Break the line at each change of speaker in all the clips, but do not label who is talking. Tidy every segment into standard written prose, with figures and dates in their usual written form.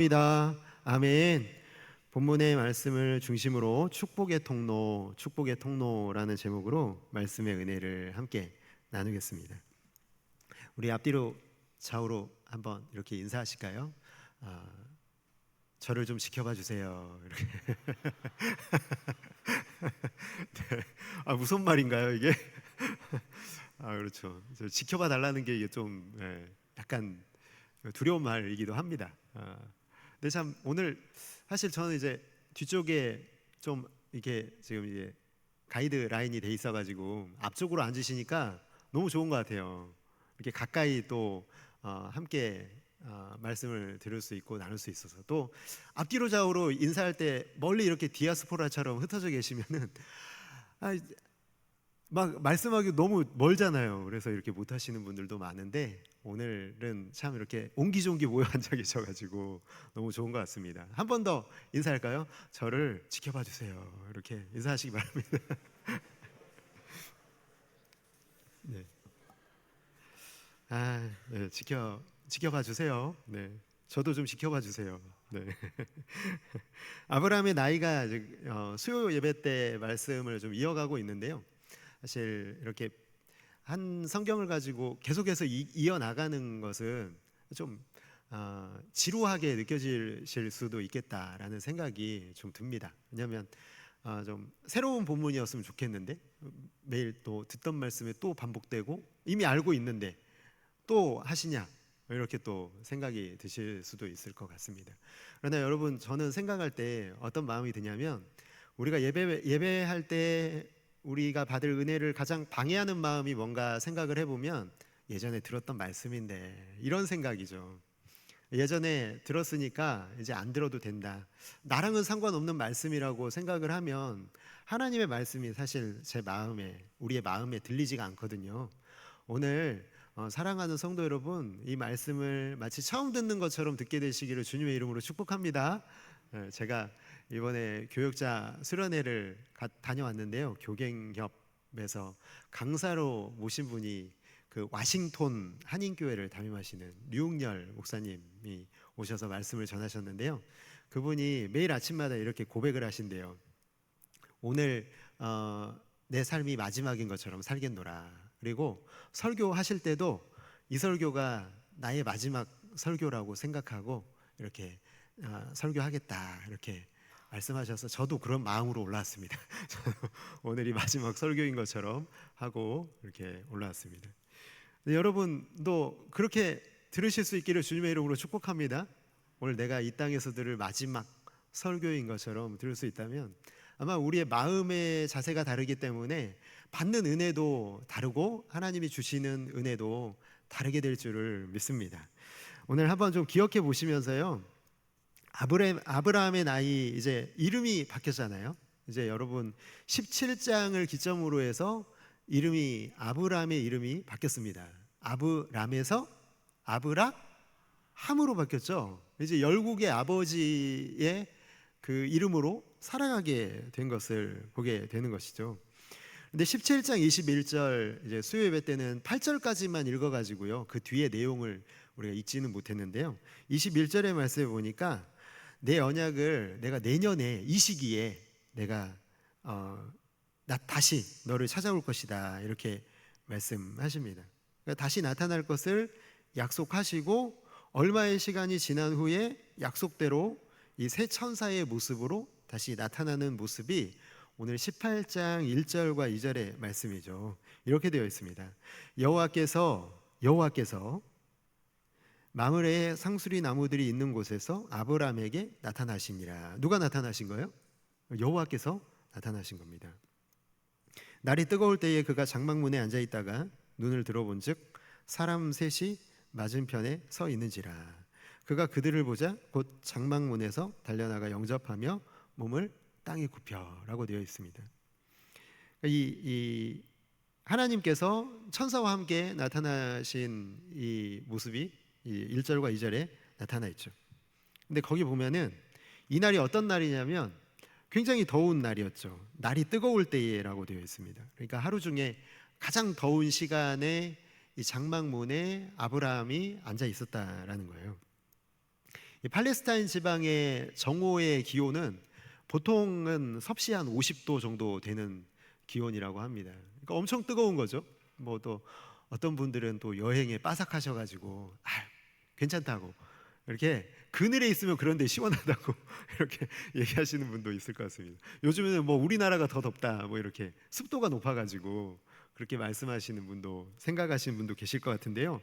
입니다. 아멘. 본문의 말씀을 중심으로 축복의 통로라는 제목으로 말씀의 은혜를 함께 나누겠습니다. 우리 앞뒤로 좌우로 한번 이렇게 인사하실까요? 저를 좀 지켜봐 주세요. 이렇게. 네. 무슨 말인가요, 이게? 그렇죠. 지켜봐 달라는 게 이게 좀 약간 두려운 말이기도 합니다. 근데 참 오늘 사실 저는 이제 뒤쪽에 좀 이렇게 지금 이제 가이드 라인이 돼 있어가지고 앞쪽으로 앉으시니까 너무 좋은 것 같아요. 이렇게 가까이 또 함께 말씀을 들을 수 있고 나눌 수 있어서, 또 앞뒤로 좌우로 인사할 때 멀리 이렇게 디아스포라처럼 흩어져 계시면은 막 말씀하기 너무 멀잖아요. 그래서 이렇게 못 하시는 분들도 많은데 오늘은 참 이렇게 옹기종기 모여 앉아 계셔가지고 너무 좋은 것 같습니다. 한 번 더 인사할까요? 저를 지켜봐 주세요. 이렇게 인사하시기 바랍니다. 네. 네, 지켜봐 주세요. 네. 저도 좀 지켜봐 주세요. 네. 아브라함의 나이가 수요 예배 때 말씀을 좀 이어가고 있는데요. 사실 이렇게 한 성경을 가지고 계속해서 이어 나가는 것은 좀 지루하게 느껴질 수도 있겠다라는 생각이 좀 듭니다. 왜냐하면 좀 새로운 본문이었으면 좋겠는데 매일 또 듣던 말씀에 또 반복되고 이미 알고 있는데 또 하시냐, 이렇게 또 생각이 드실 수도 있을 것 같습니다. 그러나 여러분, 저는 생각할 때 어떤 마음이 드냐면, 우리가 예배할 때 우리가 받을 은혜를 가장 방해하는 마음이 뭔가 생각을 해보면 예전에 들었던 말씀인데, 이런 생각이죠. 예전에 들었으니까 이제 안 들어도 된다, 나랑은 상관없는 말씀이라고 생각을 하면 하나님의 말씀이 사실 우리의 마음에 들리지가 않거든요. 오늘 사랑하는 성도 여러분, 이 말씀을 마치 처음 듣는 것처럼 듣게 되시기를 주님의 이름으로 축복합니다. 제가 이번에 교역자 수련회를 다녀왔는데요. 교갱협에서 강사로 모신 분이 그 워싱턴 한인교회를 담임하시는 류웅열 목사님이 오셔서 말씀을 전하셨는데요. 그분이 매일 아침마다 이렇게 고백을 하신대요. 오늘 내 삶이 마지막인 것처럼 살겠노라. 그리고 설교하실 때도 이 설교가 나의 마지막 설교라고 생각하고 이렇게 설교하겠다, 이렇게 말씀하셔서 저도 그런 마음으로 올라왔습니다. 오늘이 마지막 설교인 것처럼 하고 이렇게 올라왔습니다. 여러분도 그렇게 들으실 수 있기를 주님의 이름으로 축복합니다. 오늘 내가 이 땅에서 들을 마지막 설교인 것처럼 들을 수 있다면, 아마 우리의 마음의 자세가 다르기 때문에 받는 은혜도 다르고 하나님이 주시는 은혜도 다르게 될 줄을 믿습니다. 오늘 한번 좀 기억해 보시면서요, 아브라함의 나이, 이제 이름이 바뀌었잖아요. 이제 여러분 17장을 기점으로 해서 아브라함의 이름이 바뀌었습니다. 아브람에서 아브라함으로 바뀌었죠. 이제 열국의 아버지의 그 이름으로 살아가게 된 것을 보게 되는 것이죠. 근데 17장 21절 이제 수요 예배 때는 8절까지만 읽어가지고요, 그 뒤에 내용을 우리가 읽지는 못했는데요. 21절의 말씀에 보니까 내 언약을 내가 내년에 이 시기에 내가 다시 너를 찾아올 것이다, 이렇게 말씀하십니다. 그러니까 다시 나타날 것을 약속하시고 얼마의 시간이 지난 후에 약속대로 이 새 천사의 모습으로 다시 나타나는 모습이 오늘 18장 1절과 2절의 말씀이죠. 이렇게 되어 있습니다. 여호와께서 마므레의 상수리 나무들이 있는 곳에서 아브라함에게 나타나시니라. 누가 나타나신 거예요? 여호와께서 나타나신 겁니다. 날이 뜨거울 때에 그가 장막문에 앉아 있다가 눈을 들어본즉 사람 셋이 맞은편에 서 있는지라. 그가 그들을 보자 곧 장막문에서 달려나가 영접하며 몸을 땅에 굽혀라고 되어 있습니다. 이 하나님께서 천사와 함께 나타나신 이 모습이 이 1절과 2절에 나타나 있죠. 근데 거기 보면은 이 날이 어떤 날이냐면 굉장히 더운 날이었죠. 날이 뜨거울 때라고 되어 있습니다. 그러니까 하루 중에 가장 더운 시간에 이 장막문에 아브라함이 앉아 있었다라는 거예요. 이 팔레스타인 지방의 정오의 기온은 보통은 섭씨 한 50도 정도 되는 기온이라고 합니다. 그러니까 엄청 뜨거운 거죠. 뭐 또 어떤 분들은 또 여행에 빠삭하셔가지고 괜찮다고 이렇게 그늘에 있으면 그런데 시원하다고 이렇게 얘기하시는 분도 있을 것 같습니다. 요즘에는 뭐 우리나라가 더 덥다 뭐 이렇게 습도가 높아가지고 그렇게 말씀하시는 분도 생각하시는 분도 계실 것 같은데요.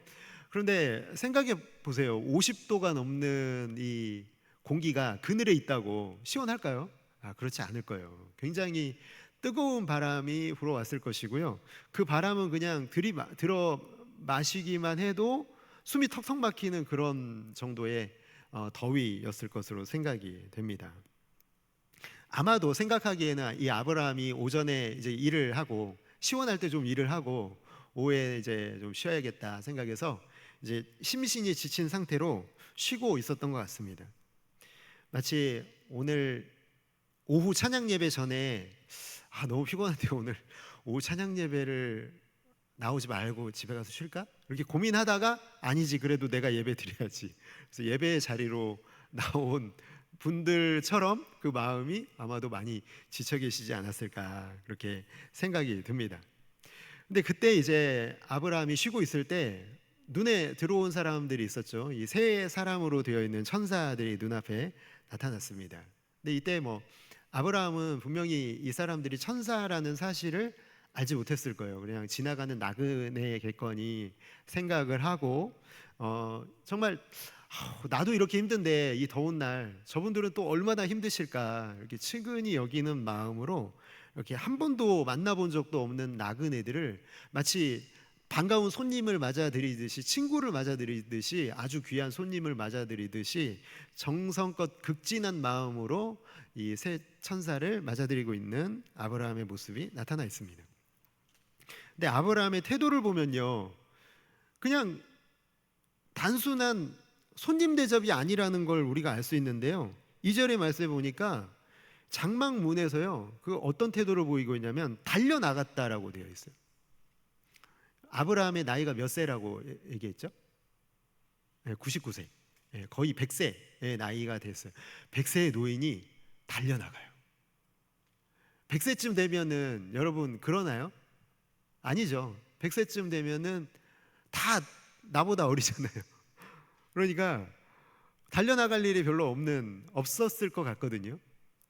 그런데 생각해 보세요. 50도가 넘는 이 공기가 그늘에 있다고 시원할까요? 그렇지 않을 거예요. 굉장히 뜨거운 바람이 불어왔을 것이고요. 그 바람은 그냥 들어 마시기만 해도 숨이 턱턱 막히는 그런 정도의 더위였을 것으로 생각이 됩니다. 아마도 생각하기에는 이 아브라함이 오전에 이제 일을 하고 시원할 때 좀 일을 하고 오후에 이제 좀 쉬어야겠다 생각해서 이제 심신이 지친 상태로 쉬고 있었던 것 같습니다. 마치 오늘 오후 찬양 예배 전에 너무 피곤한데 오늘 오후 찬양 예배를 나오지 말고 집에 가서 쉴까? 이렇게 고민하다가 아니지 그래도 내가 예배 드려야지. 그래서 예배의 자리로 나온 분들처럼 그 마음이 아마도 많이 지쳐 계시지 않았을까 그렇게 생각이 듭니다. 근데 그때 이제 아브라함이 쉬고 있을 때 눈에 들어온 사람들이 있었죠. 이 세 사람으로 되어 있는 천사들이 눈앞에 나타났습니다. 근데 이때 뭐 아브라함은 분명히 이 사람들이 천사라는 사실을 알지 못했을 거예요. 그냥 지나가는 나그네겠거니 생각을 하고 정말 나도 이렇게 힘든데 이 더운 날 저분들은 또 얼마나 힘드실까 이렇게 측은히 여기는 마음으로 이렇게 한 번도 만나본 적도 없는 나그네들을 마치 반가운 손님을 맞아들이듯이 친구를 맞아들이듯이 아주 귀한 손님을 맞아들이듯이 정성껏 극진한 마음으로 이 세 천사를 맞아들이고 있는 아브라함의 모습이 나타나 있습니다. 근데 아브라함의 태도를 보면요, 그냥 단순한 손님 대접이 아니라는 걸 우리가 알 수 있는데요. 2절의 말씀에 보니까 장막문에서요, 그 어떤 태도를 보이고 있냐면 달려 나갔다라고 되어 있어요. 아브라함의 나이가 몇 세라고 얘기했죠? 99세, 거의 100세의 나이가 됐어요. 100세의 노인이 달려나가요. 100세쯤 되면은 여러분 그러나요? 아니죠. 100세쯤 되면은 다 나보다 어리잖아요. 그러니까 달려나갈 일이 별로 없었을 것 같거든요.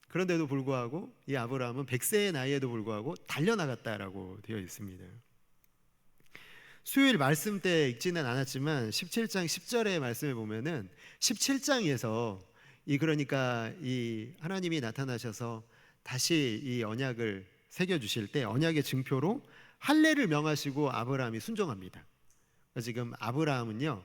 그런데도 불구하고 이 아브라함은 100세의 나이에도 불구하고 달려나갔다라고 되어 있습니다. 수요일 말씀 때 읽지는 않았지만 17장 10절의 말씀에 보면은 17장에서 그러니까 이 하나님이 나타나셔서 다시 이 언약을 새겨 주실 때 언약의 증표로 할례를 명하시고 아브라함이 순종합니다. 지금 아브라함은요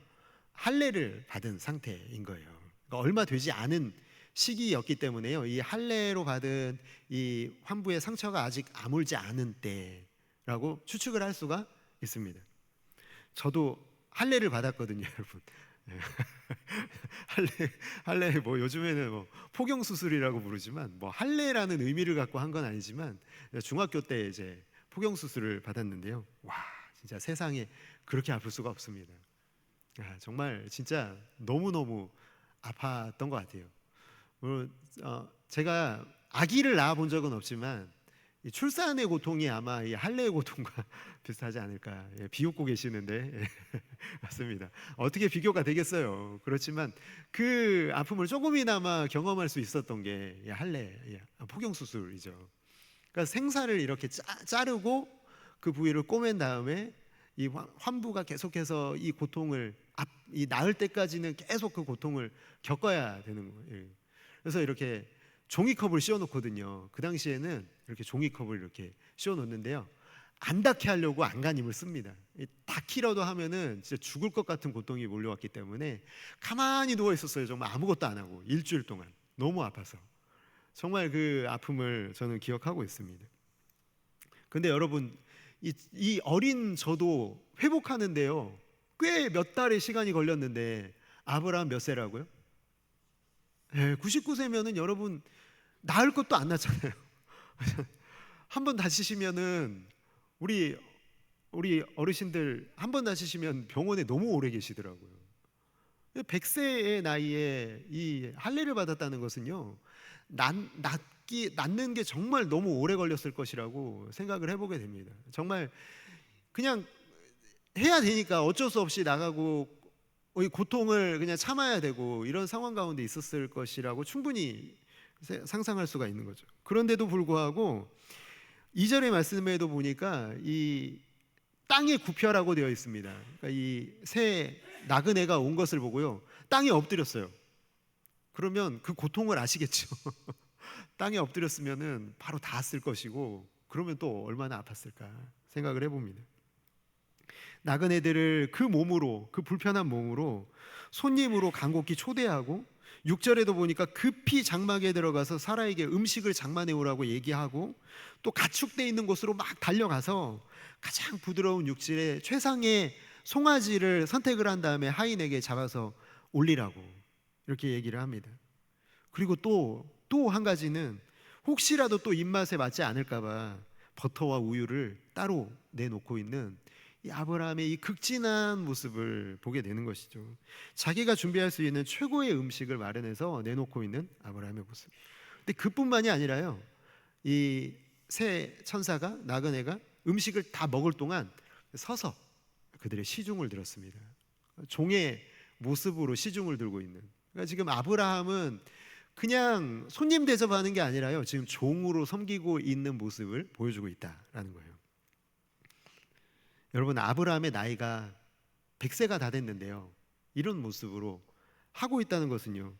할례를 받은 상태인 거예요. 그러니까 얼마 되지 않은 시기였기 때문에요. 이 할례로 받은 이 환부의 상처가 아직 아물지 않은 때라고 추측을 할 수가 있습니다. 저도 할례를 받았거든요, 여러분. 할례 뭐 요즘에는 뭐 포경 수술이라고 부르지만 뭐 할례라는 의미를 갖고 한 건 아니지만 중학교 때 이제 포경 수술을 받았는데요. 와, 진짜 세상에 그렇게 아플 수가 없습니다. 정말 진짜 너무너무 아팠던 것 같아요. 물론 제가 아기를 낳아 본 적은 없지만 이 출산의 고통이 아마 이 할례의 고통과 비슷하지 않을까. 비웃고 계시는데 맞습니다. 어떻게 비교가 되겠어요. 그렇지만 그 아픔을 조금이나마 경험할 수 있었던 게 할례, 포경 수술이죠. 그러니까 생사를 이렇게 자르고 그 부위를 꼬맨 다음에 이 환부가 계속해서 이 고통을 이 나을 때까지는 계속 그 고통을 겪어야 되는 거예요. 그래서 이렇게 종이컵을 씌워놓거든요. 그 당시에는 이렇게 종이컵을 이렇게 씌워놓는데요. 안 닿게 하려고 안간힘을 씁니다. 닿기라도 하면은 진짜 죽을 것 같은 고통이 몰려왔기 때문에 가만히 누워 있었어요. 정말 아무것도 안 하고 일주일 동안 너무 아파서 정말 그 아픔을 저는 기억하고 있습니다. 그런데 여러분 이 어린 저도 회복하는데요. 꽤 몇 달의 시간이 걸렸는데 아브라함 몇 세라고요? 99세면은 여러분 나을 것도 안 났잖아요. 한번 다치시면은 우리 어르신들 한 번 다치시면 병원에 너무 오래 계시더라고요. 100세의 나이에 이 할례를 받았다는 것은요, 낳는 게 정말 너무 오래 걸렸을 것이라고 생각을 해보게 됩니다. 정말 그냥 해야 되니까 어쩔 수 없이 나가고 이 고통을 그냥 참아야 되고 이런 상황 가운데 있었을 것이라고 충분히 상상할 수가 있는 거죠. 그런데도 불구하고 2절의 말씀에도 보니까 이 땅의 구표라고 되어 있습니다. 그러니까 이 새 나그네가 온 것을 보고요, 땅에 엎드렸어요. 그러면 그 고통을 아시겠죠. 땅에 엎드렸으면은 바로 닿았을 것이고, 그러면 또 얼마나 아팠을까 생각을 해봅니다. 나그네들을 그 몸으로, 그 불편한 몸으로 손님으로 간곡히 초대하고, 6절에도 보니까 급히 장막에 들어가서 사라에게 음식을 장만해 오라고 얘기하고, 또 가축돼 있는 곳으로 막 달려가서 가장 부드러운 육질의 최상의 송아지를 선택을 한 다음에 하인에게 잡아서 올리라고 이렇게 얘기를 합니다. 그리고 또 한 가지는 혹시라도 또 입맛에 맞지 않을까 봐 버터와 우유를 따로 내놓고 있는 이 아브라함의 이 극진한 모습을 보게 되는 것이죠. 자기가 준비할 수 있는 최고의 음식을 마련해서 내놓고 있는 아브라함의 모습. 근데 그뿐만이 아니라요, 이 새 천사가, 나그네가 음식을 다 먹을 동안 서서 그들의 시중을 들었습니다. 종의 모습으로 시중을 들고 있는. 그러니까 지금 아브라함은 그냥 손님 대접하는 게 아니라요, 지금 종으로 섬기고 있는 모습을 보여주고 있다라는 거예요. 여러분, 아브라함의 나이가 100세가 다 됐는데요, 이런 모습으로 하고 있다는 것은요,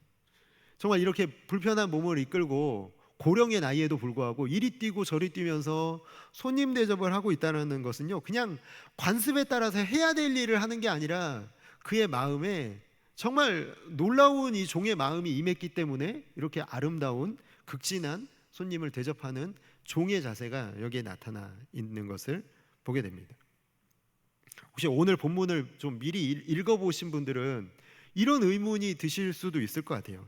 정말 이렇게 불편한 몸을 이끌고 고령의 나이에도 불구하고 이리 뛰고 저리 뛰면서 손님 대접을 하고 있다는 것은요, 그냥 관습에 따라서 해야 될 일을 하는 게 아니라 그의 마음에 정말 놀라운 이 종의 마음이 임했기 때문에 이렇게 아름다운 극진한 손님을 대접하는 종의 자세가 여기에 나타나 있는 것을 보게 됩니다. 혹시 오늘 본문을 좀 미리 읽어보신 분들은 이런 의문이 드실 수도 있을 것 같아요.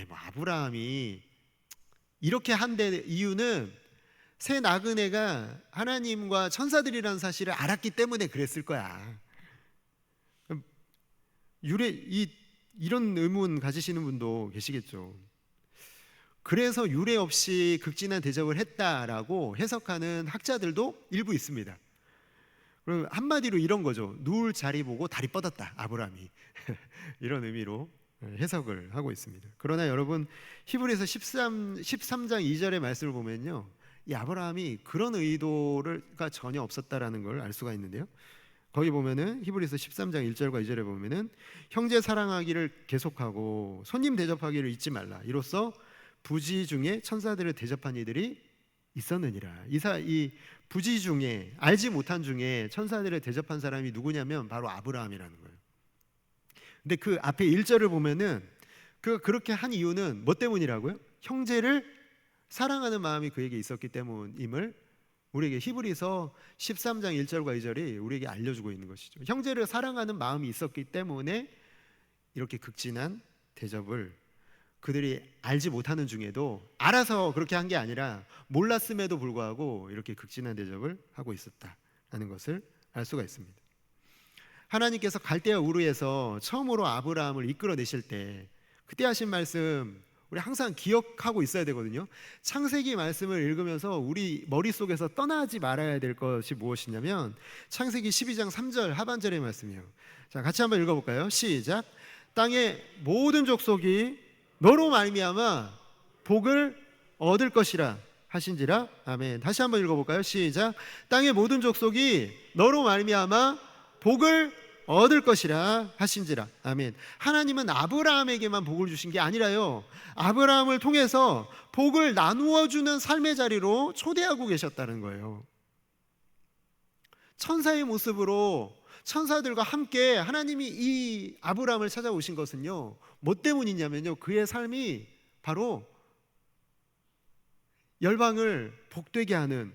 뭐 아브라함이 이렇게 한 데 이유는 새 나그네가 하나님과 천사들이라는 사실을 알았기 때문에 그랬을 거야. 이런 의문 가지시는 분도 계시겠죠. 그래서 유례 없이 극진한 대접을 했다라고 해석하는 학자들도 일부 있습니다. 그럼 한마디로 이런 거죠. 누울 자리 보고 다리 뻗었다, 아브라함이. 이런 의미로 해석을 하고 있습니다. 그러나 여러분, 히브리서 13장 2절의 말씀을 보면요, 이 아브라함이 그런 의도가 전혀 없었다라는 걸 알 수가 있는데요, 거기 보면은 히브리서 13장 1절과 2절에 보면은 형제 사랑하기를 계속하고 손님 대접하기를 잊지 말라, 이로써 부지 중에 천사들을 대접한 이들이 있었느니라. 이 부지 중에, 알지 못한 중에 천사들을 대접한 사람이 누구냐면 바로 아브라함이라는 거예요. 근데 그 앞에 1절을 보면은 그렇게 한 이유는 뭐 때문이라고요? 형제를 사랑하는 마음이 그에게 있었기 때문임을 우리에게 히브리서 13장 1절과 2절이 우리에게 알려주고 있는 것이죠. 형제를 사랑하는 마음이 있었기 때문에 이렇게 극진한 대접을 그들이 알지 못하는 중에도 알아서 그렇게 한 게 아니라 몰랐음에도 불구하고 이렇게 극진한 대접을 하고 있었다라는 것을 알 수가 있습니다. 하나님께서 갈대아 우르에서 처음으로 아브라함을 이끌어내실 때 그때 하신 말씀 우리 항상 기억하고 있어야 되거든요. 창세기 말씀을 읽으면서 우리 머릿속에서 떠나지 말아야 될 것이 무엇이냐면 창세기 12장 3절 하반절의 말씀이에요. 자, 같이 한번 읽어볼까요? 시작. 땅의 모든 족속이 너로 말미암아 복을 얻을 것이라 하신지라. 아멘. 다시 한번 읽어볼까요? 시작. 땅의 모든 족속이 너로 말미암아 복을 얻을 것이라 하신지라. 아멘. 하나님은 아브라함에게만 복을 주신 게 아니라요, 아브라함을 통해서 복을 나누어 주는 삶의 자리로 초대하고 계셨다는 거예요. 천사의 모습으로 천사들과 함께 하나님이 이 아브라함을 찾아오신 것은요, 뭐 때문이냐면요, 그의 삶이 바로 열방을 복되게 하는,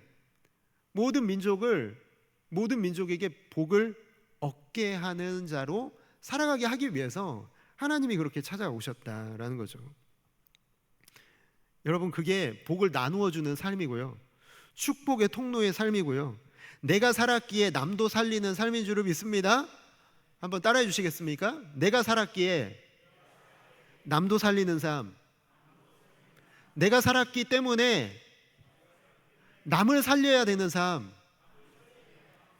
모든 민족에게 복을 얻게 하는 자로 살아가게 하기 위해서 하나님이 그렇게 찾아오셨다라는 거죠. 여러분, 그게 복을 나누어 주는 삶이고요, 축복의 통로의 삶이고요, 내가 살았기에 남도 살리는 삶인 줄을 믿습니다. 한번 따라해 주시겠습니까? 내가 살았기에 남도 살리는 삶. 내가 살았기 때문에 남을 살려야 되는 삶.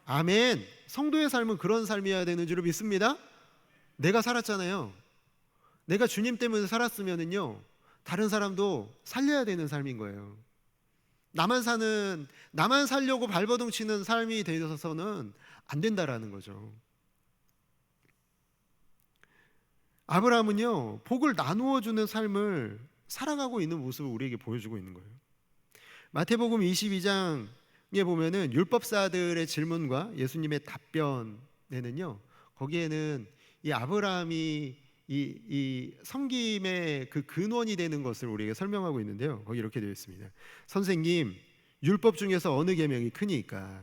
아멘. 성도의 삶은 그런 삶이어야 되는 줄 믿습니다. 내가 살았잖아요. 내가 주님 때문에 살았으면은요, 다른 사람도 살려야 되는 삶인 거예요. 나만 살려고 발버둥 치는 삶이 되어서는 안 된다라는 거죠. 아브라함은요, 복을 나누어 주는 삶을 살아가고 있는 모습을 우리에게 보여주고 있는 거예요. 마태복음 22장에 보면은 율법사들의 질문과 예수님의 답변에는요, 거기에는 이 아브라함이 이 섬김의 그 근원이 되는 것을 우리에게 설명하고 있는데요. 거기 이렇게 되어 있습니다. 선생님, 율법 중에서 어느 계명이 크니까?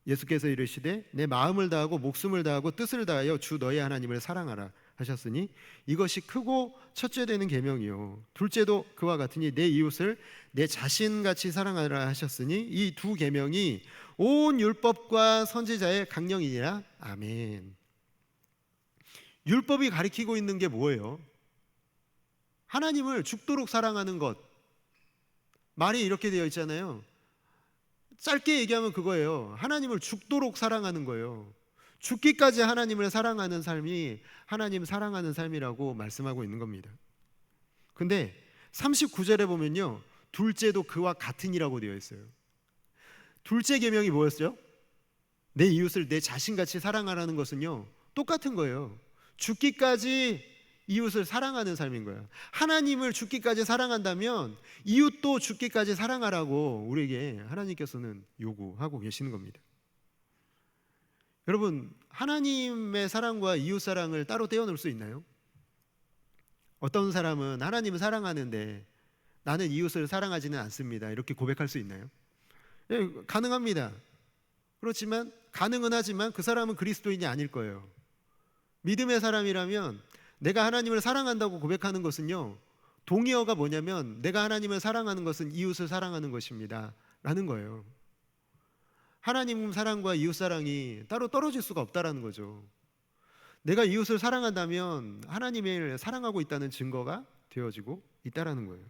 예수께서 이르시되 내 마음을 다하고 목숨을 다하고 뜻을 다하여 주 너희 하나님을 사랑하라 하셨으니 이것이 크고 첫째 되는 계명이요 둘째도 그와 같으니 내 이웃을 내 자신같이 사랑하라 하셨으니 이 두 계명이 온 율법과 선지자의 강령이니라. 아멘. 율법이 가리키고 있는 게 뭐예요? 하나님을 죽도록 사랑하는 것. 말이 이렇게 되어 있잖아요. 짧게 얘기하면 그거예요. 하나님을 죽도록 사랑하는 거예요. 죽기까지 하나님을 사랑하는 삶이 하나님 사랑하는 삶이라고 말씀하고 있는 겁니다. 근데 39절에 보면요, 둘째도 그와 같으니라고 되어 있어요. 둘째 계명이 뭐였어요? 내 이웃을 내 자신같이 사랑하라는 것은요, 똑같은 거예요. 죽기까지 이웃을 사랑하는 삶인 거예요. 하나님을 죽기까지 사랑한다면 이웃도 죽기까지 사랑하라고 우리에게 하나님께서는 요구하고 계시는 겁니다. 여러분, 하나님의 사랑과 이웃 사랑을 따로 떼어놓을 수 있나요? 어떤 사람은 하나님을 사랑하는데 나는 이웃을 사랑하지는 않습니다, 이렇게 고백할 수 있나요? 예, 가능합니다. 그렇지만 가능은 하지만 그 사람은 그리스도인이 아닐 거예요. 믿음의 사람이라면 내가 하나님을 사랑한다고 고백하는 것은요, 동의어가 뭐냐면 내가 하나님을 사랑하는 것은 이웃을 사랑하는 것입니다 라는 거예요. 하나님 사랑과 이웃 사랑이 따로 떨어질 수가 없다라는 거죠. 내가 이웃을 사랑한다면 하나님을 사랑하고 있다는 증거가 되어지고 있다라는 거예요.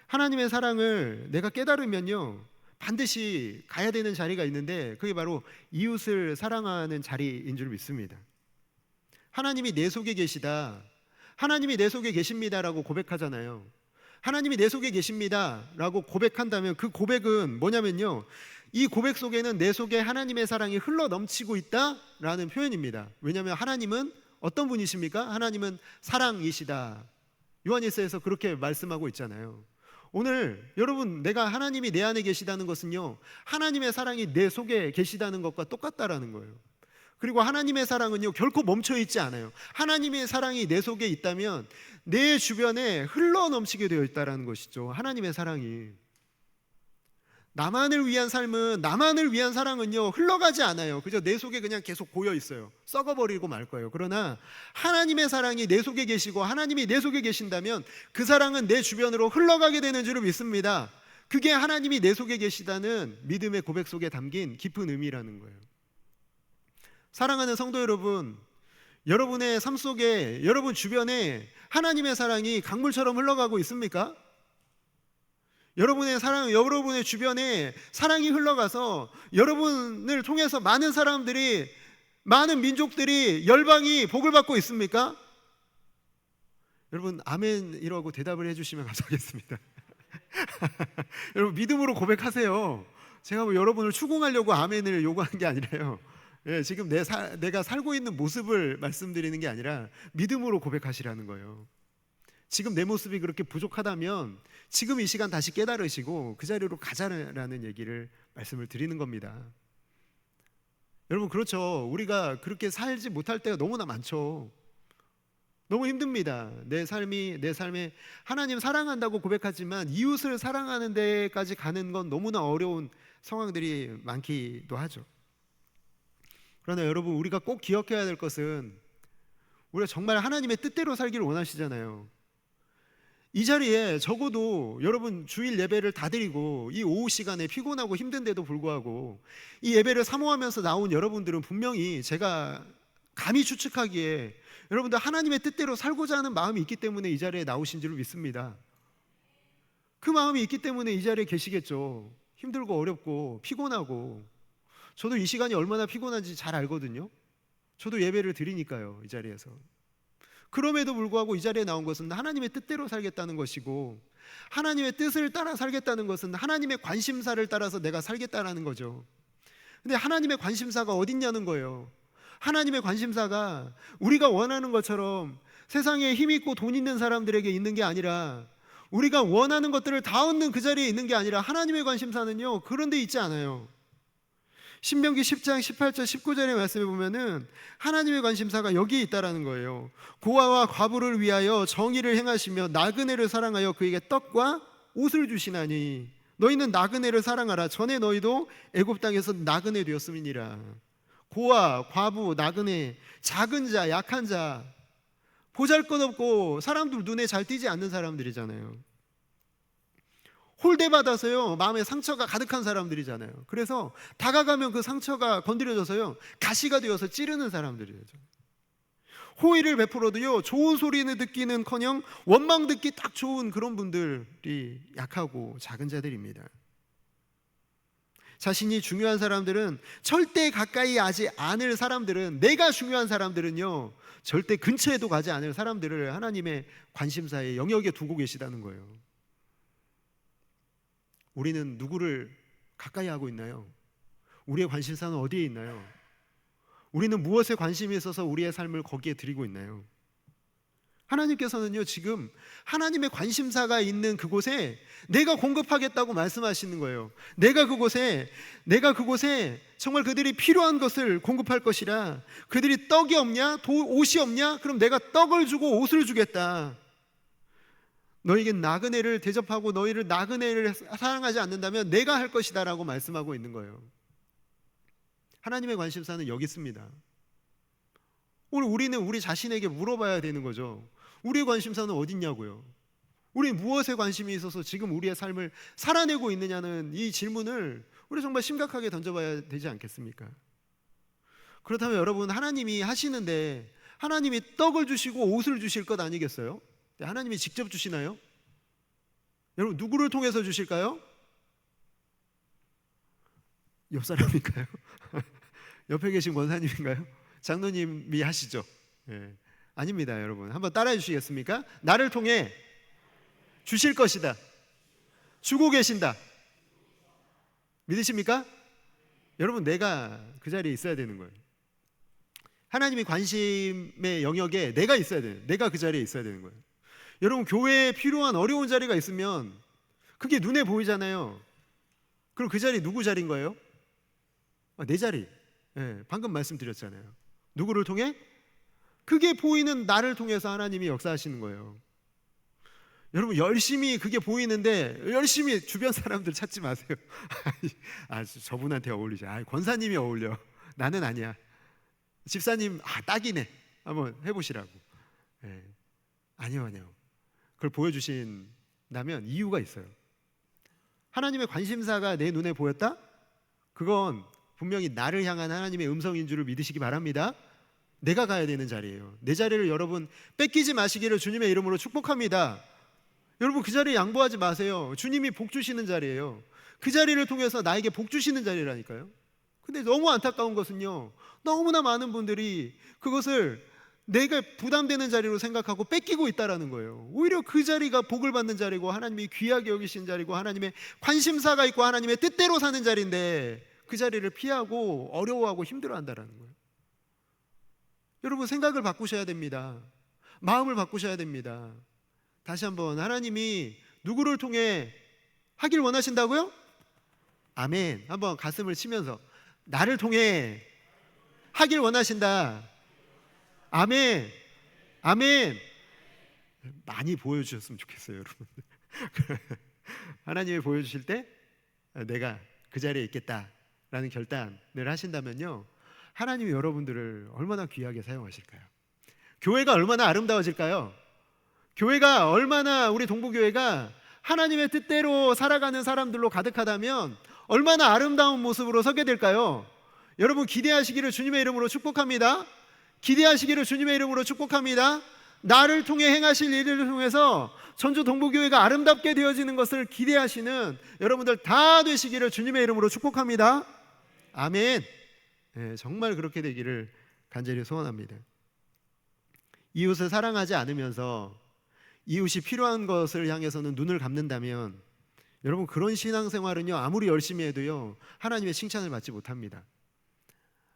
하나님의 사랑을 내가 깨달으면요, 반드시 가야 되는 자리가 있는데 그게 바로 이웃을 사랑하는 자리인 줄 믿습니다. 하나님이 내 속에 계시다, 하나님이 내 속에 계십니다라고 고백하잖아요. 하나님이 내 속에 계십니다라고 고백한다면 그 고백은 뭐냐면요, 이 고백 속에는 내 속에 하나님의 사랑이 흘러 넘치고 있다라는 표현입니다. 왜냐하면 하나님은 어떤 분이십니까? 하나님은 사랑이시다. 요한일서에서 그렇게 말씀하고 있잖아요. 오늘 여러분, 내가 하나님이 내 안에 계시다는 것은요, 하나님의 사랑이 내 속에 계시다는 것과 똑같다라는 거예요. 그리고 하나님의 사랑은요, 결코 멈춰 있지 않아요. 하나님의 사랑이 내 속에 있다면 내 주변에 흘러 넘치게 되어 있다라는 것이죠. 하나님의 사랑이. 나만을 위한 삶은, 나만을 위한 사랑은요, 흘러가지 않아요. 그저 내 속에 그냥 계속 고여 있어요. 썩어버리고 말 거예요. 그러나 하나님의 사랑이 내 속에 계시고 하나님이 내 속에 계신다면 그 사랑은 내 주변으로 흘러가게 되는 줄을 믿습니다. 그게 하나님이 내 속에 계시다는 믿음의 고백 속에 담긴 깊은 의미라는 거예요. 사랑하는 성도 여러분, 여러분의 삶 속에, 여러분 주변에 하나님의 사랑이 강물처럼 흘러가고 있습니까? 여러분의 사랑, 여러분의 주변에 사랑이 흘러가서 여러분을 통해서 많은 사람들이, 많은 민족들이, 열방이 복을 받고 있습니까? 여러분 아멘 이라고 대답을 해주시면 감사하겠습니다. 여러분 믿음으로 고백하세요. 제가 뭐 여러분을 추궁하려고 아멘을 요구하는 게 아니라요, 예, 지금 내가 살고 있는 모습을 말씀드리는 게 아니라 믿음으로 고백하시라는 거예요. 지금 내 모습이 그렇게 부족하다면 지금 이 시간 다시 깨달으시고 그 자리로 가자라는 얘기를 말씀을 드리는 겁니다. 여러분 그렇죠. 우리가 그렇게 살지 못할 때가 너무나 많죠. 너무 힘듭니다. 내 삶에 하나님 사랑한다고 고백하지만 이웃을 사랑하는 데까지 가는 건 너무나 어려운 상황들이 많기도 하죠. 그러나 여러분, 우리가 꼭 기억해야 될 것은 우리가 정말 하나님의 뜻대로 살기를 원하시잖아요. 이 자리에 적어도 여러분 주일 예배를 다 드리고 이 오후 시간에 피곤하고 힘든데도 불구하고 이 예배를 사모하면서 나온 여러분들은 분명히 제가 감히 추측하기에 여러분들 하나님의 뜻대로 살고자 하는 마음이 있기 때문에 이 자리에 나오신 줄 믿습니다. 그 마음이 있기 때문에 이 자리에 계시겠죠. 힘들고 어렵고 피곤하고, 저도 이 시간이 얼마나 피곤한지 잘 알거든요. 저도 예배를 드리니까요, 이 자리에서. 그럼에도 불구하고 이 자리에 나온 것은 하나님의 뜻대로 살겠다는 것이고, 하나님의 뜻을 따라 살겠다는 것은 하나님의 관심사를 따라서 내가 살겠다는 거죠. 근데 하나님의 관심사가 어딨냐는 거예요. 하나님의 관심사가 우리가 원하는 것처럼 세상에 힘 있고 돈 있는 사람들에게 있는 게 아니라, 우리가 원하는 것들을 다 얻는 그 자리에 있는 게 아니라, 하나님의 관심사는요 그런 데 있지 않아요. 신명기 10장 18절 19절의 말씀에 보면은 하나님의 관심사가 여기에 있다라는 거예요. 고아와 과부를 위하여 정의를 행하시며 나그네를 사랑하여 그에게 떡과 옷을 주시나니 너희는 나그네를 사랑하라. 전에 너희도 애굽 땅에서 나그네 되었음이니라. 고아, 과부, 나그네, 작은 자, 약한 자, 보잘것없고 사람들 눈에 잘 띄지 않는 사람들이잖아요. 홀대받아서요 마음에 상처가 가득한 사람들이잖아요. 그래서 다가가면 그 상처가 건드려져서요 가시가 되어서 찌르는 사람들이에요. 호의를 베풀어도요 좋은 소리는 듣기는커녕 원망 듣기 딱 좋은 그런 분들이 약하고 작은 자들입니다. 자신이 중요한 사람들은 절대 가까이 하지 않을 사람들은, 내가 중요한 사람들은요 절대 근처에도 가지 않을 사람들을 하나님의 관심사의 영역에 두고 계시다는 거예요. 우리는 누구를 가까이 하고 있나요? 우리의 관심사는 어디에 있나요? 우리는 무엇에 관심이 있어서 우리의 삶을 거기에 드리고 있나요? 하나님께서는요 지금 하나님의 관심사가 있는 그곳에 내가 공급하겠다고 말씀하시는 거예요. 내가 그곳에 정말 그들이 필요한 것을 공급할 것이라. 그들이 떡이 없냐? 옷이 없냐? 그럼 내가 떡을 주고 옷을 주겠다. 너에게 나그네를 대접하고 너희를 나그네를 사랑하지 않는다면 내가 할 것이다 라고 말씀하고 있는 거예요. 하나님의 관심사는 여기 있습니다. 오늘 우리는 우리 자신에게 물어봐야 되는 거죠. 우리의 관심사는 어디 있냐고요. 우리 무엇에 관심이 있어서 지금 우리의 삶을 살아내고 있느냐는 이 질문을 우리 정말 심각하게 던져봐야 되지 않겠습니까? 그렇다면 여러분, 하나님이 하시는데 하나님이 떡을 주시고 옷을 주실 것 아니겠어요? 하나님이 직접 주시나요? 여러분, 누구를 통해서 주실까요? 옆 사람인가요? 옆에 계신 권사님인가요? 장로님이 하시죠? 예. 아닙니다. 여러분, 한번 따라해 주시겠습니까? 나를 통해 주실 것이다. 주고 계신다. 믿으십니까? 여러분, 내가 그 자리에 있어야 되는 거예요. 하나님의 관심의 영역에 내가 있어야 돼요. 내가 그 자리에 있어야 되는 거예요. 여러분, 교회에 필요한 어려운 자리가 있으면 그게 눈에 보이잖아요. 그럼 그 자리 누구 자리인 거예요? 내 자리. 네, 방금 말씀드렸잖아요. 누구를 통해? 그게 보이는 나를 통해서 하나님이 역사하시는 거예요. 여러분, 열심히 그게 보이는데 열심히 주변 사람들 찾지 마세요. 저분한테 어울리죠. 권사님이 어울려. 나는 아니야. 집사님, 딱이네. 한번 해보시라고. 네. 아니요. 그걸 보여주신다면 이유가 있어요. 하나님의 관심사가 내 눈에 보였다? 그건 분명히 나를 향한 하나님의 음성인 줄을 믿으시기 바랍니다. 내가 가야 되는 자리예요. 내 자리를 여러분 뺏기지 마시기를 주님의 이름으로 축복합니다. 여러분, 그 자리에 양보하지 마세요. 주님이 복 주시는 자리예요. 그 자리를 통해서 나에게 복 주시는 자리라니까요. 근데 너무 안타까운 것은요, 너무나 많은 분들이 그것을 내가 부담되는 자리로 생각하고 뺏기고 있다라는 거예요. 오히려 그 자리가 복을 받는 자리고 하나님이 귀하게 여기신 자리고 하나님의 관심사가 있고 하나님의 뜻대로 사는 자리인데 그 자리를 피하고 어려워하고 힘들어한다라는 거예요. 여러분, 생각을 바꾸셔야 됩니다. 마음을 바꾸셔야 됩니다. 다시 한번, 하나님이 누구를 통해 하길 원하신다고요? 아멘. 한번 가슴을 치면서, 나를 통해 하길 원하신다. 아멘. 아멘. 많이 보여주셨으면 좋겠어요, 여러분. 하나님이 보여주실 때 내가 그 자리에 있겠다라는 결단을 하신다면요, 하나님이 여러분들을 얼마나 귀하게 사용하실까요? 교회가 얼마나 아름다워질까요? 교회가 얼마나, 우리 동부교회가 하나님의 뜻대로 살아가는 사람들로 가득하다면 얼마나 아름다운 모습으로 서게 될까요? 여러분, 기대하시기를 주님의 이름으로 축복합니다. 기대하시기를 주님의 이름으로 축복합니다. 나를 통해 행하실 일을 통해서 전주 동부교회가 아름답게 되어지는 것을 기대하시는 여러분들 다 되시기를 주님의 이름으로 축복합니다. 아멘. 네, 정말 그렇게 되기를 간절히 소원합니다. 이웃을 사랑하지 않으면서 이웃이 필요한 것을 향해서는 눈을 감는다면 여러분, 그런 신앙생활은요, 아무리 열심히 해도요, 하나님의 칭찬을 받지 못합니다.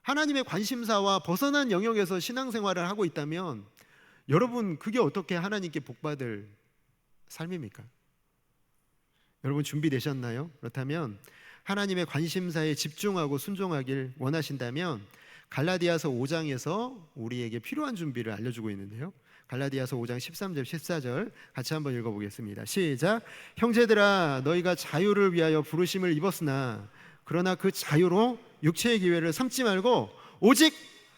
하나님의 관심사와 벗어난 영역에서 신앙생활을 하고 있다면 여러분, 그게 어떻게 하나님께 복받을 삶입니까? 여러분, 준비되셨나요? 그렇다면 하나님의 관심사에 집중하고 순종하길 원하신다면 갈라디아서 5장에서 우리에게 필요한 준비를 알려주고 있는데요, 갈라디아서 5장 13절 14절 같이 한번 읽어보겠습니다. 시작. 형제들아, 너희가 자유를 위하여 부르심을 입었으나 그러나 그 자유로 육체의 기회를 삼지 말고 오직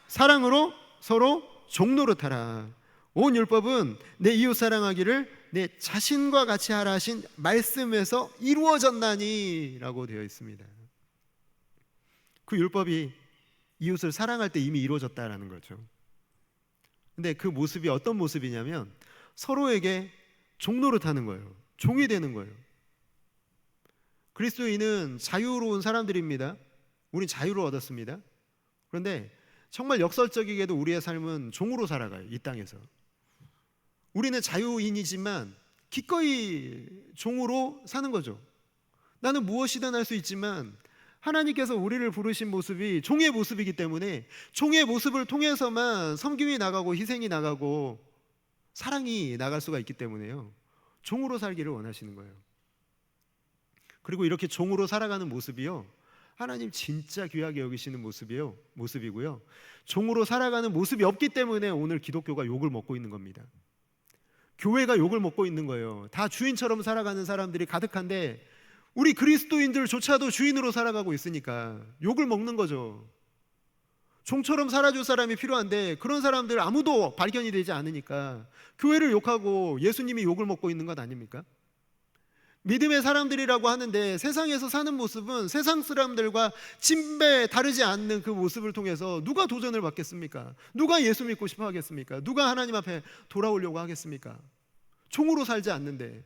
사랑으로 서로 종노릇하라. 온 율법은 내 이웃 사랑하기를 내 자신과 같이 하라 하신 말씀에서 이루어졌나니 라고 되어 있습니다. 그 율법이 이웃을 사랑할 때 이미 이루어졌다라는 거죠. 근데 그 모습이 어떤 모습이냐면 서로에게 종노릇하는 거예요. 종이 되는 거예요. 그리스도인은 자유로운 사람들입니다. 우린 자유를 얻었습니다. 그런데 정말 역설적이게도 우리의 삶은 종으로 살아가요. 이 땅에서 우리는 자유인이지만 기꺼이 종으로 사는 거죠. 나는 무엇이든 할 수 있지만 하나님께서 우리를 부르신 모습이 종의 모습이기 때문에 종의 모습을 통해서만 섬김이 나가고 희생이 나가고 사랑이 나갈 수가 있기 때문에요, 종으로 살기를 원하시는 거예요. 그리고 이렇게 종으로 살아가는 모습이요, 하나님 진짜 귀하게 여기시는 모습이고요. 종으로 살아가는 모습이 없기 때문에 오늘 기독교가 욕을 먹고 있는 겁니다. 교회가 욕을 먹고 있는 거예요. 다 주인처럼 살아가는 사람들이 가득한데 우리 그리스도인들조차도 주인으로 살아가고 있으니까 욕을 먹는 거죠. 종처럼 살아줄 사람이 필요한데 그런 사람들 아무도 발견이 되지 않으니까 교회를 욕하고 예수님이 욕을 먹고 있는 것 아닙니까? 믿음의 사람들이라고 하는데 세상에서 사는 모습은 세상 사람들과 진배 다르지 않는 그 모습을 통해서 누가 도전을 받겠습니까? 누가 예수 믿고 싶어 하겠습니까? 누가 하나님 앞에 돌아오려고 하겠습니까? 종으로 살지 않는데.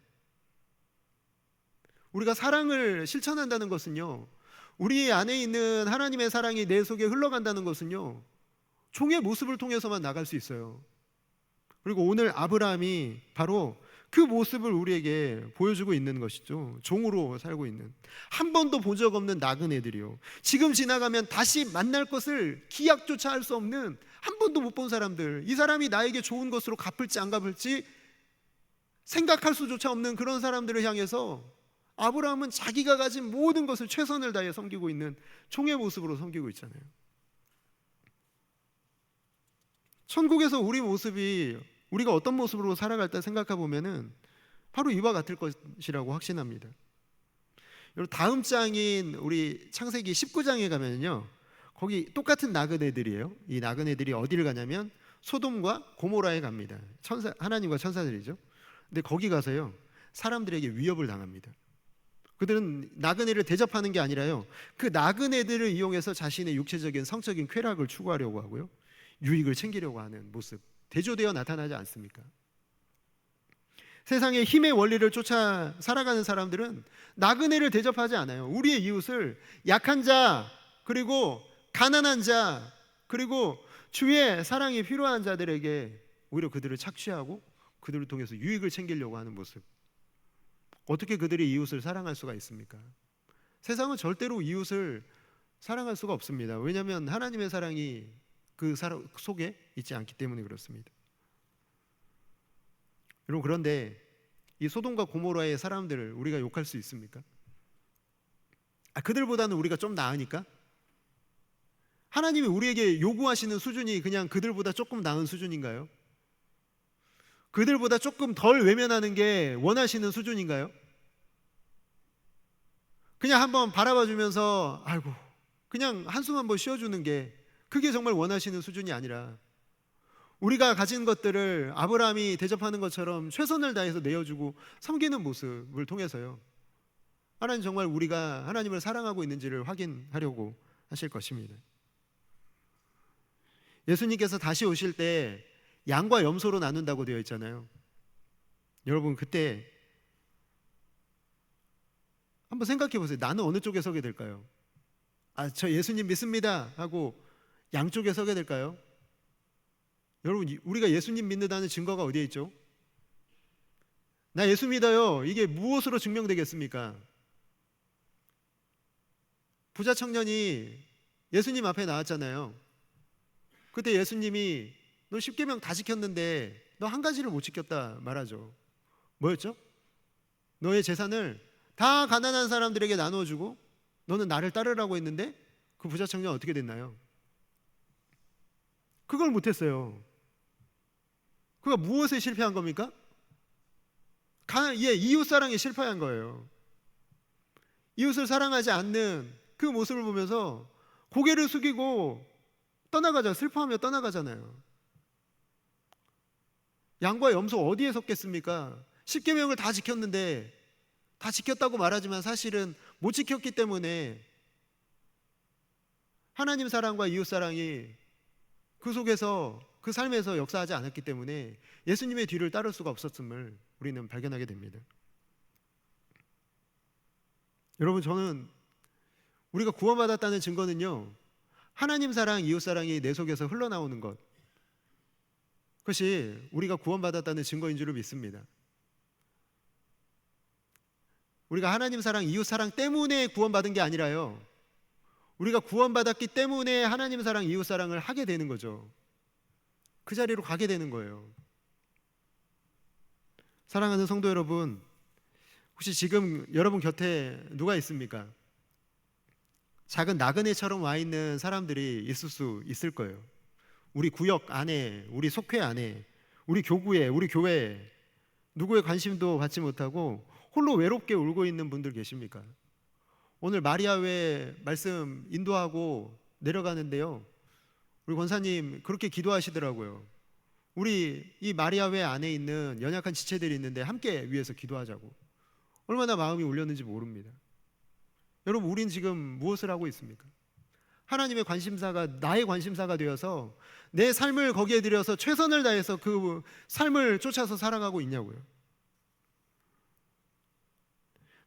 우리가 사랑을 실천한다는 것은요, 우리 안에 있는 하나님의 사랑이 내 속에 흘러간다는 것은요, 종의 모습을 통해서만 나갈 수 있어요. 그리고 오늘 아브라함이 바로 그 모습을 우리에게 보여주고 있는 것이죠. 종으로 살고 있는, 한 번도 본 적 없는 나그네들이요, 지금 지나가면 다시 만날 것을 기약조차 할 수 없는, 한 번도 못 본 사람들, 이 사람이 나에게 좋은 것으로 갚을지 안 갚을지 생각할 수조차 없는 그런 사람들을 향해서 아브라함은 자기가 가진 모든 것을 최선을 다해 섬기고 있는 종의 모습으로 섬기고 있잖아요. 천국에서 우리 모습이, 우리가 어떤 모습으로 살아갈까 생각해 보면은 바로 이와 같을 것이라고 확신합니다. 여러분, 다음 장인 우리 창세기 19장에 가면요, 거기 똑같은 나그네들이에요. 이 나그네들이 어디를 가냐면 소돔과 고모라에 갑니다. 하나님과 천사들이죠. 근데 거기 가서요, 사람들에게 위협을 당합니다. 그들은 나그네를 대접하는 게 아니라요, 그 나그네들을 이용해서 자신의 육체적인 성적인 쾌락을 추구하려고 하고요, 유익을 챙기려고 하는 모습, 대조되어 나타나지 않습니까? 세상의 힘의 원리를 쫓아 살아가는 사람들은 나그네를 대접하지 않아요. 우리의 이웃을 약한 자, 그리고 가난한 자, 그리고 주의 사랑이 필요한 자들에게 오히려 그들을 착취하고 그들을 통해서 유익을 챙기려고 하는 모습. 어떻게 그들이 이웃을 사랑할 수가 있습니까? 세상은 절대로 이웃을 사랑할 수가 없습니다. 왜냐하면 하나님의 사랑이 그 사람 속에 있지 않기 때문에 그렇습니다. 여러분, 그런데 이 소돔과 고모라의 사람들을 우리가 욕할 수 있습니까? 그들보다는 우리가 좀 나으니까? 하나님이 우리에게 요구하시는 수준이 그냥 그들보다 조금 나은 수준인가요? 그들보다 조금 덜 외면하는 게 원하시는 수준인가요? 그냥 한번 바라봐 주면서 아이고, 그냥 한숨 한번 쉬어주는 게, 그게 정말 원하시는 수준이 아니라 우리가 가진 것들을 아브라함이 대접하는 것처럼 최선을 다해서 내어주고 섬기는 모습을 통해서요, 하나님 정말 우리가 하나님을 사랑하고 있는지를 확인하려고 하실 것입니다. 예수님께서 다시 오실 때 양과 염소로 나눈다고 되어 있잖아요. 여러분, 그때 한번 생각해 보세요. 나는 어느 쪽에 서게 될까요? 저 예수님 믿습니다 하고 양쪽에 서게 될까요? 여러분, 우리가 예수님 믿는다는 증거가 어디에 있죠? 나 예수 믿어요. 이게 무엇으로 증명되겠습니까? 부자 청년이 예수님 앞에 나왔잖아요. 그때 예수님이 너 십계명 다 지켰는데 너 한 가지를 못 지켰다 말하죠. 뭐였죠? 너의 재산을 다 가난한 사람들에게 나눠주고 너는 나를 따르라고 했는데 그 부자 청년 어떻게 됐나요? 그걸 못했어요. 그가 무엇에 실패한 겁니까? 이웃사랑에 실패한 거예요. 이웃을 사랑하지 않는 그 모습을 보면서 고개를 숙이고 슬퍼하며 떠나가잖아요. 양과 염소 어디에 섰겠습니까? 십계명을 다 지켰는데, 다 지켰다고 말하지만 사실은 못 지켰기 때문에 하나님 사랑과 이웃 사랑이 그 속에서, 그 삶에서 역사하지 않았기 때문에 예수님의 뒤를 따를 수가 없었음을 우리는 발견하게 됩니다. 여러분, 저는 우리가 구원받았다는 증거는요, 하나님 사랑, 이웃 사랑이 내 속에서 흘러나오는 것, 그것이 우리가 구원받았다는 증거인 줄을 믿습니다. 우리가 하나님 사랑, 이웃 사랑 때문에 구원받은 게 아니라요, 우리가 구원받았기 때문에 하나님 사랑, 이웃 사랑을 하게 되는 거죠. 그 자리로 가게 되는 거예요. 사랑하는 성도 여러분, 혹시 지금 여러분 곁에 누가 있습니까? 작은 나그네처럼 와 있는 사람들이 있을 수 있을 거예요. 우리 구역 안에, 우리 속회 안에, 우리 교구에, 우리 교회에 누구의 관심도 받지 못하고 홀로 외롭게 울고 있는 분들 계십니까? 오늘 마리아회 말씀 인도하고 내려가는데요, 우리 권사님 그렇게 기도하시더라고요. 우리 이 마리아회 안에 있는 연약한 지체들이 있는데 함께 위해서 기도하자고. 얼마나 마음이 울렸는지 모릅니다. 여러분, 우린 지금 무엇을 하고 있습니까? 하나님의 관심사가 나의 관심사가 되어서 내 삶을 거기에 들여서 최선을 다해서 그 삶을 쫓아서 살아가고 있냐고요.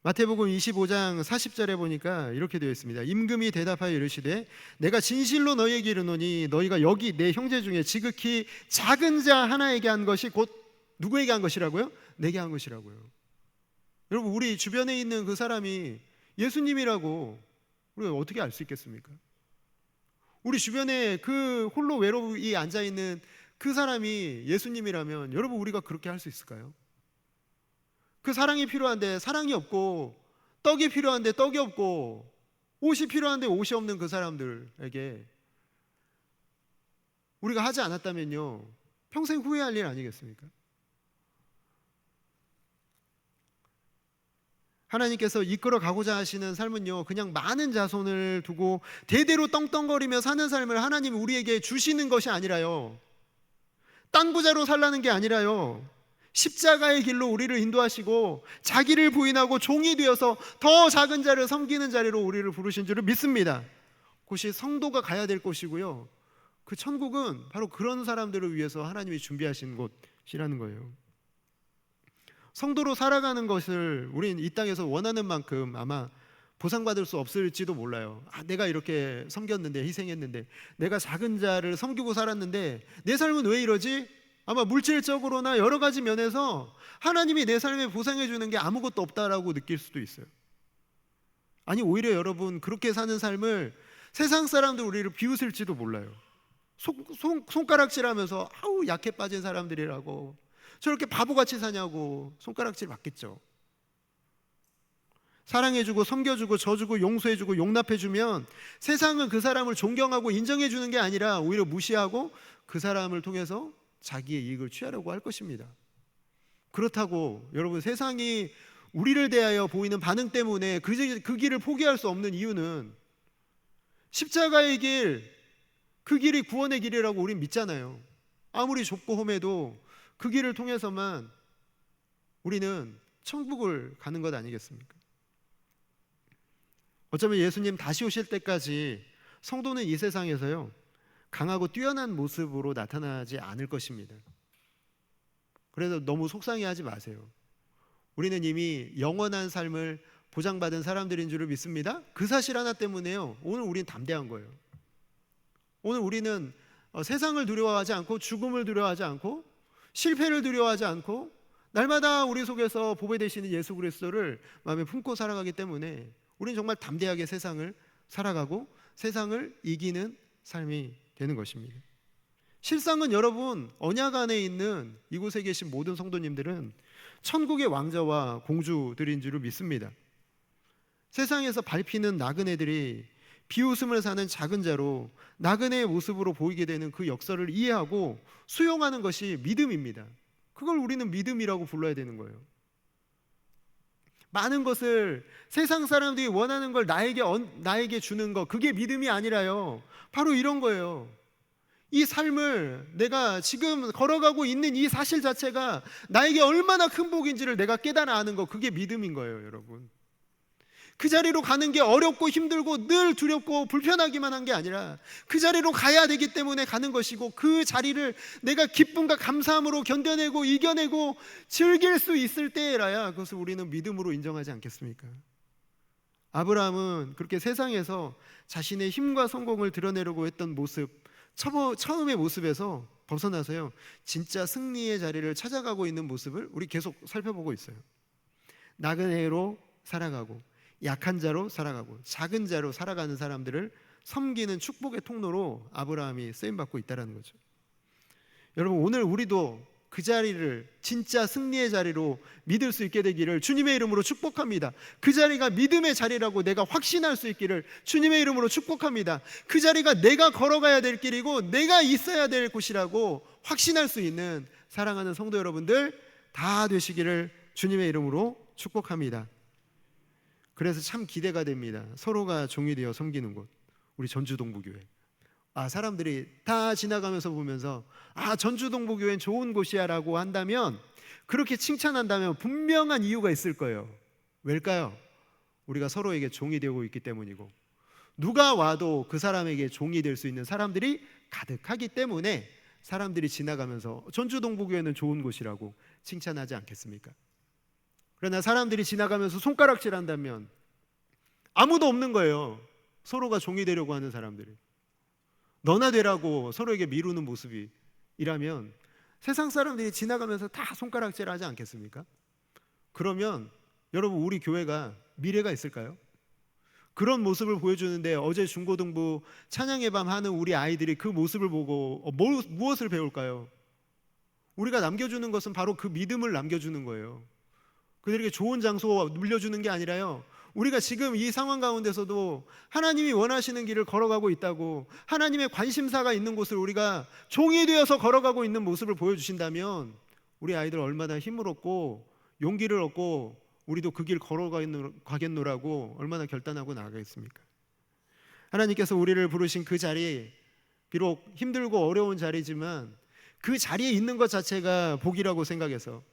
마태복음 25장 40절에 보니까 이렇게 되어 있습니다. 임금이 대답하여 이르시되 내가 진실로 너희에게 이르노니 너희가 여기 내 형제 중에 지극히 작은 자 하나에게 한 것이 곧 누구에게 한 것이라고요? 내게 한 것이라고요. 여러분, 우리 주변에 있는 그 사람이 예수님이라고 우리가 어떻게 알 수 있겠습니까? 우리 주변에 그 홀로 외로이 앉아있는 그 사람이 예수님이라면 여러분, 우리가 그렇게 할 수 있을까요? 그 사랑이 필요한데 사랑이 없고, 떡이 필요한데 떡이 없고, 옷이 필요한데 옷이 없는 그 사람들에게 우리가 하지 않았다면요, 평생 후회할 일 아니겠습니까? 하나님께서 이끌어 가고자 하시는 삶은요, 그냥 많은 자손을 두고 대대로 떵떵거리며 사는 삶을 하나님 우리에게 주시는 것이 아니라요, 땅 부자로 살라는 게 아니라요, 십자가의 길로 우리를 인도하시고 자기를 부인하고 종이 되어서 더 작은 자를 섬기는 자리로 우리를 부르신 줄을 믿습니다. 그것이 성도가 가야 될 곳이고요, 그 천국은 바로 그런 사람들을 위해서 하나님이 준비하신 곳이라는 거예요. 성도로 살아가는 것을 우린 이 땅에서 원하는 만큼 아마 보상받을 수 없을지도 몰라요. 내가 이렇게 섬겼는데, 희생했는데, 내가 작은 자를 섬기고 살았는데 내 삶은 왜 이러지? 아마 물질적으로나 여러 가지 면에서 하나님이 내 삶에 보상해 주는 게 아무것도 없다라고 느낄 수도 있어요. 아니, 오히려 여러분, 그렇게 사는 삶을 세상 사람들 우리를 비웃을지도 몰라요. 손가락질하면서 아우 약해 빠진 사람들이라고, 저렇게 바보같이 사냐고 손가락질 맞겠죠. 사랑해주고 섬겨주고 져주고 용서해주고 용납해주면 세상은 그 사람을 존경하고 인정해주는 게 아니라 오히려 무시하고 그 사람을 통해서 자기의 이익을 취하려고 할 것입니다. 그렇다고 여러분, 세상이 우리를 대하여 보이는 반응 때문에 그 길을 포기할 수 없는 이유는 십자가의 길, 그 길이 구원의 길이라고 우린 믿잖아요. 아무리 좁고 험해도 그 길을 통해서만 우리는 천국을 가는 것 아니겠습니까? 어쩌면 예수님 다시 오실 때까지 성도는 이 세상에서요, 강하고 뛰어난 모습으로 나타나지 않을 것입니다. 그래서 너무 속상해하지 마세요. 우리는 이미 영원한 삶을 보장받은 사람들인 줄을 믿습니다. 그 사실 하나 때문에요, 오늘 우리는 담대한 거예요. 오늘 우리는 세상을 두려워하지 않고, 죽음을 두려워하지 않고, 실패를 두려워하지 않고, 날마다 우리 속에서 보배 되시는 예수 그리스도를 마음에 품고 살아가기 때문에 우리는 정말 담대하게 세상을 살아가고 세상을 이기는 삶이 되는 것입니다. 실상은 여러분, 언약 안에 있는 이곳에 계신 모든 성도님들은 천국의 왕자와 공주들인 줄을 믿습니다. 세상에서 밟히는 나그네들이 비웃음을 사는 작은 자로 나그네의 모습으로 보이게 되는 그 역사를 이해하고 수용하는 것이 믿음입니다. 그걸 우리는 믿음이라고 불러야 되는 거예요. 많은 것을, 세상 사람들이 원하는 걸 나에게 주는 것, 그게 믿음이 아니라요, 바로 이런 거예요. 이 삶을 내가 지금 걸어가고 있는 이 사실 자체가 나에게 얼마나 큰 복인지를 내가 깨달아 아는 것, 그게 믿음인 거예요, 여러분. 그 자리로 가는 게 어렵고 힘들고 늘 두렵고 불편하기만 한 게 아니라 그 자리로 가야 되기 때문에 가는 것이고, 그 자리를 내가 기쁨과 감사함으로 견뎌내고 이겨내고 즐길 수 있을 때라야 그것을 우리는 믿음으로 인정하지 않겠습니까? 아브라함은 그렇게 세상에서 자신의 힘과 성공을 드러내려고 했던 모습, 처음의 모습에서 벗어나서요, 진짜 승리의 자리를 찾아가고 있는 모습을 우리 계속 살펴보고 있어요. 나그네로 살아가고, 약한 자로 살아가고, 작은 자로 살아가는 사람들을 섬기는 축복의 통로로 아브라함이 쓰임받고 있다는 거죠. 여러분, 오늘 우리도 그 자리를 진짜 승리의 자리로 믿을 수 있게 되기를 주님의 이름으로 축복합니다. 그 자리가 믿음의 자리라고 내가 확신할 수 있기를 주님의 이름으로 축복합니다. 그 자리가 내가 걸어가야 될 길이고 내가 있어야 될 곳이라고 확신할 수 있는 사랑하는 성도 여러분들 다 되시기를 주님의 이름으로 축복합니다. 그래서 참 기대가 됩니다. 서로가 종이 되어 섬기는 곳, 우리 전주동부교회. 사람들이 다 지나가면서 보면서 전주동부교회는 좋은 곳이야 라고 한다면, 그렇게 칭찬한다면 분명한 이유가 있을 거예요. 왜일까요? 우리가 서로에게 종이 되고 있기 때문이고, 누가 와도 그 사람에게 종이 될 수 있는 사람들이 가득하기 때문에 사람들이 지나가면서 전주동부교회는 좋은 곳이라고 칭찬하지 않겠습니까? 그러나 사람들이 지나가면서 손가락질한다면 아무도 없는 거예요. 서로가 종이 되려고 하는 사람들이. 너나 되라고 서로에게 미루는 모습이라면 세상 사람들이 지나가면서 다 손가락질하지 않겠습니까? 그러면 여러분, 우리 교회가 미래가 있을까요? 그런 모습을 보여주는데 어제 중고등부 찬양의 밤 하는 우리 아이들이 그 모습을 보고 무엇을 배울까요? 우리가 남겨주는 것은 바로 그 믿음을 남겨주는 거예요. 그들에게 좋은 장소 물려주는 게 아니라요, 우리가 지금 이 상황 가운데서도 하나님이 원하시는 길을 걸어가고 있다고, 하나님의 관심사가 있는 곳을 우리가 종이 되어서 걸어가고 있는 모습을 보여주신다면 우리 아이들 얼마나 힘을 얻고 용기를 얻고 우리도 그 길 걸어가겠노라고 얼마나 결단하고 나아가겠습니까? 하나님께서 우리를 부르신 그 자리, 비록 힘들고 어려운 자리지만 그 자리에 있는 것 자체가 복이라고 생각해서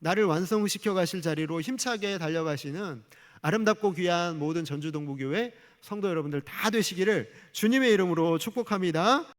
나를 완성시켜 가실 자리로 힘차게 달려가시는 아름답고 귀한 모든 전주동부교회 성도 여러분들 다 되시기를 주님의 이름으로 축복합니다.